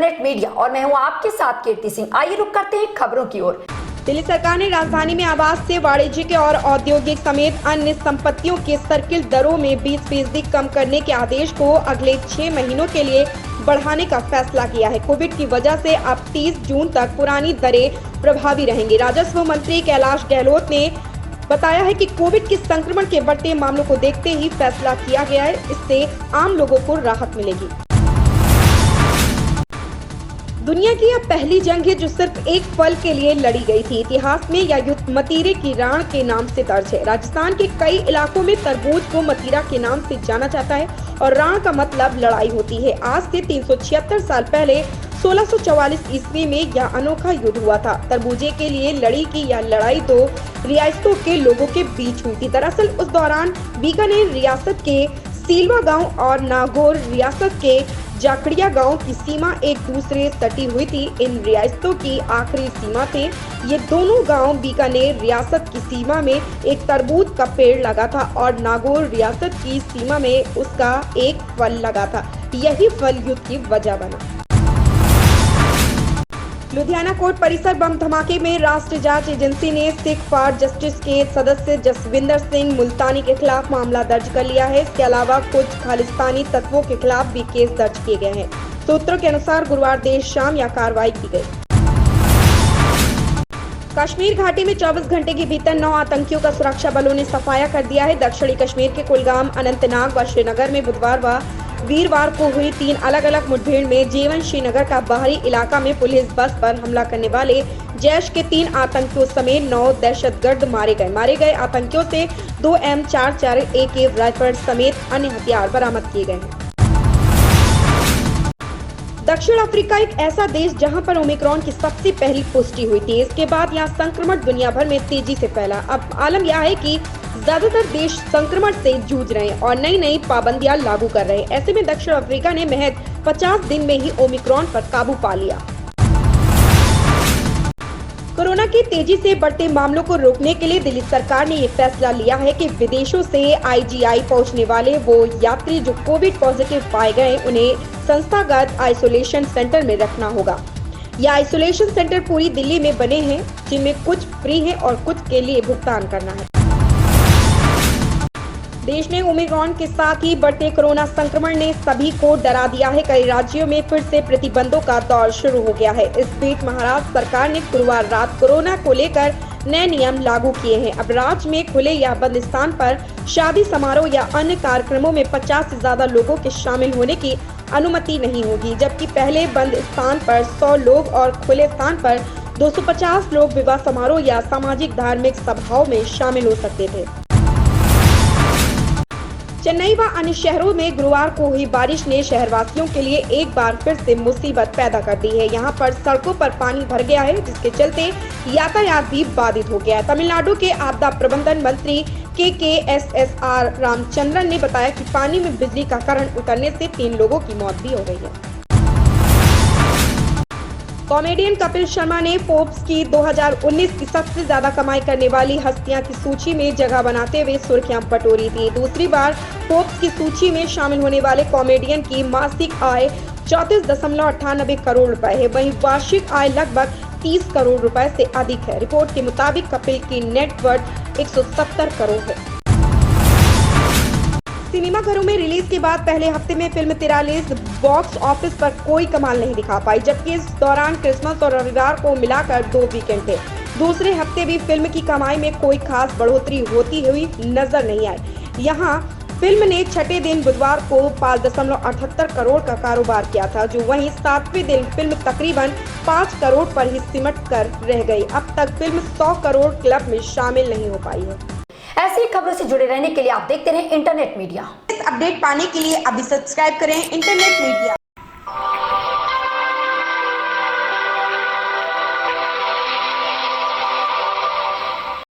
Internet media और मैं हूं आपके साथ कीर्ति सिंह। आइए रुक करते हैं खबरों की ओर। दिल्ली सरकार ने राजधानी में आवास से वाणिज्यिक और औद्योगिक समेत अन्य संपत्तियों के सर्किल दरों में 20% कम करने के आदेश को अगले 6 महीनों के लिए बढ़ाने का फैसला किया है। कोविड की वजह से अब 30 जून तक पुरानी दरें प्रभावी रहेंगी। राजस्व मंत्री कैलाश गहलोत ने बताया है कि कोविड के संक्रमण के बढ़ते मामलों को देखते ही फैसला किया गया है। इससे आम लोगों को राहत मिलेगी। दुनिया की यह पहली जंग है जो सिर्फ एक फल के लिए लड़ी गई थी। इतिहास में यह युद्ध मतीरे की राण के नाम से दर्ज है। राजस्थान के कई इलाकों में तरबूज को मतीरा के नाम से जाना जाता है और राण का मतलब लड़ाई होती है। आज से 376 साल पहले 1644 ईस्वी में यह अनोखा युद्ध हुआ था। तरबूजे के लिए लड़ी की यह लड़ाई 2 रियासतों के लोगों के बीच हुई थी। दरअसल उस दौरान बीकानेर रियासत के सीलवा गांव और नागौर रियासत के जाखड़िया गांव की सीमा एक दूसरे सटी हुई थी। इन रियासतों की आखिरी सीमा थे। ये दोनों गांव बीकानेर रियासत की सीमा में एक तरबूज का पेड़ लगा था और नागौर रियासत की सीमा में उसका एक फल लगा था। यही फल युद्ध की वजह बना। लुधियाना कोर्ट परिसर बम धमाके में राष्ट्रीय जांच एजेंसी ने सिख फॉर जस्टिस के सदस्य जसविंदर सिंह मुल्तानी के खिलाफ मामला दर्ज कर लिया है। इसके अलावा कुछ खालिस्तानी तत्वों के खिलाफ भी केस दर्ज किए गए हैं। सूत्रों के अनुसार गुरुवार देर शाम यह कार्रवाई की गई। कश्मीर घाटी में 24 घंटे के भीतर 9 आतंकियों का सुरक्षा बलों ने सफाया कर दिया है। दक्षिणी कश्मीर के कुलगाम, अनंतनाग व श्रीनगर में बुधवार व वीरवार को हुई 3 अलग-अलग मुठभेड़ में जेवन श्रीनगर का बाहरी इलाका में पुलिस बस पर हमला करने वाले जैश के 3 आतंकियों समेत 9 दहशतगर्द मारे गए। आतंकियों से 2 M44 AK राइफल समेत अन्य हथियार बरामद किए गए हैं। दक्षिण अफ्रीका एक ऐसा देश जहां पर ओमिक्रॉन की सबसे पहली पुष्टि हुई थी। इसके बाद यहां संक्रमण दुनिया भर में तेजी से फैला। अब आलम यह है कि ज्यादातर देश संक्रमण से जूझ रहे हैं और नई पाबंदियां लागू कर रहे हैं। ऐसे में दक्षिण अफ्रीका ने महज 50 दिन में ही ओमिक्रॉन पर काबू पा लिया। कोरोना की तेजी से बढ़ते मामलों को रोकने के लिए दिल्ली सरकार ने ये फैसला लिया है कि विदेशों से IGI पहुंचने वाले वो यात्री जो कोविड पॉजिटिव पाए गए उन्हें संस्थागत आइसोलेशन सेंटर में रखना होगा। यह आइसोलेशन सेंटर पूरी दिल्ली में बने हैं, जिनमें कुछ फ्री है और कुछ के लिए भुगतान करना है। देश में ओमिक्रॉन के साथ ही बढ़ते कोरोना संक्रमण ने सभी को डरा दिया है। कई राज्यों में फिर से प्रतिबंधों का दौर शुरू हो गया है। इस बीच महाराष्ट्र सरकार ने गुरुवार रात कोरोना को लेकर नए नियम लागू किए हैं। अब राज्य में खुले या बंद स्थान पर शादी समारोह या अन्य कार्यक्रमों में 50 से ज्यादा लोगों के शामिल होने की अनुमति नहीं होगी, जबकि पहले बंद स्थान पर 100 लोग और खुले स्थान पर 250 लोग विवाह समारोह या सामाजिक धार्मिक सभाओं में शामिल हो सकते थे। चेन्नई व अन्य शहरों में गुरुवार को हुई बारिश ने शहरवासियों के लिए एक बार फिर से मुसीबत पैदा कर दी है। यहाँ पर सड़कों पर पानी भर गया है, जिसके चलते यातायात भी बाधित हो गया है। तमिलनाडु के आपदा प्रबंधन मंत्री KKSSR रामचंद्रन ने बताया कि पानी में बिजली का करंट उतरने से 3 लोगों की मौत भी हो गई है। कॉमेडियन कपिल शर्मा ने फोर्ब्स की 2019 की सबसे ज्यादा कमाई करने वाली हस्तियां की सूची में जगह बनाते हुए सुर्खियां बटोरी थी। दूसरी बार फोर्ब्स की सूची में शामिल होने वाले कॉमेडियन की मासिक आय 34.98 करोड़ रुपए है। वहीं वार्षिक आय लगभग 30 करोड़ रुपए से अधिक है। रिपोर्ट के मुताबिक कपिल की नेटवर्थ 170 करोड़ है। सिनेमा घरों में रिलीज के बाद पहले हफ्ते में फिल्म 43 बॉक्स ऑफिस पर कोई कमाल नहीं दिखा पाई, जबकि इस दौरान क्रिसमस और रविवार को मिलाकर 2 वीकेंड थे। दूसरे हफ्ते भी फिल्म की कमाई में कोई खास बढ़ोतरी होती हुई नजर नहीं आई। यहाँ फिल्म ने छठे दिन बुधवार को 5.78 करोड़ का कारोबार किया था, जो वहीं 7वें दिन फिल्म तकरीबन 5 करोड़ पर ही सिमट कर रह गई। अब तक फिल्म 100 करोड़ क्लब में शामिल नहीं हो पाई है। ऐसी खबरों से जुड़े रहने के लिए आप देखते रहें इंटरनेट मीडिया। इस अपडेट पाने के लिए अभी सब्सक्राइब करें इंटरनेट मीडिया।